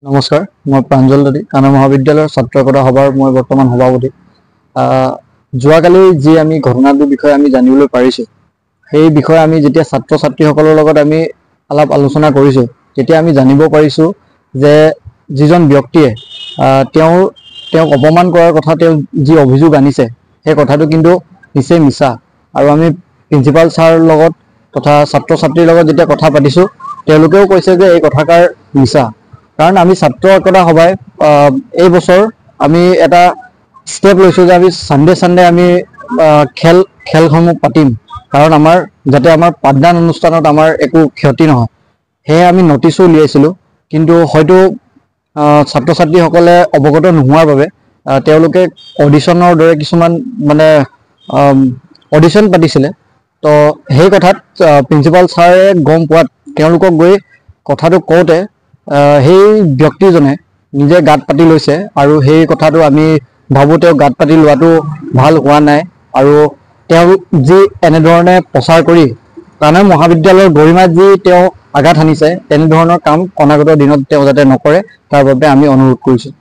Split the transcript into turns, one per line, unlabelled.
নমস্কাৰ, মই প্ৰাঞ্জল দত্ত কানাড়া মহাবিদ্যালয়ৰ ছাত্ৰ একতা সভাৰ মই বৰ্তমান সভাপতি। যোৱাকালি যি আমি ঘটনাটোৰ বিষয়ে আমি জানিবলৈ পাৰিছোঁ, সেই বিষয়ে আমি যেতিয়া ছাত্ৰ ছাত্ৰীসকলৰ লগত আমি আলাপ আলোচনা কৰিছোঁ, তেতিয়া আমি জানিব পাৰিছোঁ যে যিজন ব্যক্তিয়ে তেওঁক অপমান কৰাৰ কথা তেওঁ যি অভিযোগ আনিছে, সেই কথাটো কিন্তু নিশ্চয় মিছা। আৰু আমি প্ৰিন্সিপাল ছাৰৰ লগত তথা ছাত্ৰ ছাত্ৰীৰ লগত যেতিয়া কথা পাতিছোঁ, তেওঁলোকেও কৈছে যে এই কথাষাৰ মিছা। কাৰণ আমি ছাত্ৰ একতা সভাই এই বছৰ আমি এটা ষ্টেপ লৈছোঁ যে আমি চানডে আমি খেলসমূহ পাতিম, কাৰণ যাতে আমাৰ পাঠদান অনুষ্ঠানত আমাৰ একো ক্ষতি নহয়। সেয়ে আমি নটিছো উলিয়াইছিলোঁ, কিন্তু হয়তো ছাত্ৰ ছাত্ৰীসকলে অৱগত নোহোৱাৰ বাবে তেওঁলোকে অডিশ্যনৰ দৰে কিছুমান অডিশ্যন পাতিছিলে। তো সেই কথাত প্ৰিন্সিপাল ছাৰে গম পোৱাত তেওঁলোকক গৈ কথাটো কওঁতে সেই ব্যক্তিজনে নিজে গাত পাতি লৈছে, আৰু সেই কথাটো আমি ভাবোঁ তেওঁ গাত পাতি লোৱাটো ভাল হোৱা নাই। আৰু তেওঁ যি এনেধৰণে প্ৰচাৰ কৰি কানাড়া মহাবিদ্যালয়ৰ গৰিমাত যি তেওঁ আঘাত সানিছে, তেনেধৰণৰ কাম অনাগত দিনত তেওঁ যাতে নকৰে, তাৰ বাবে আমি অনুৰোধ কৰিছোঁ।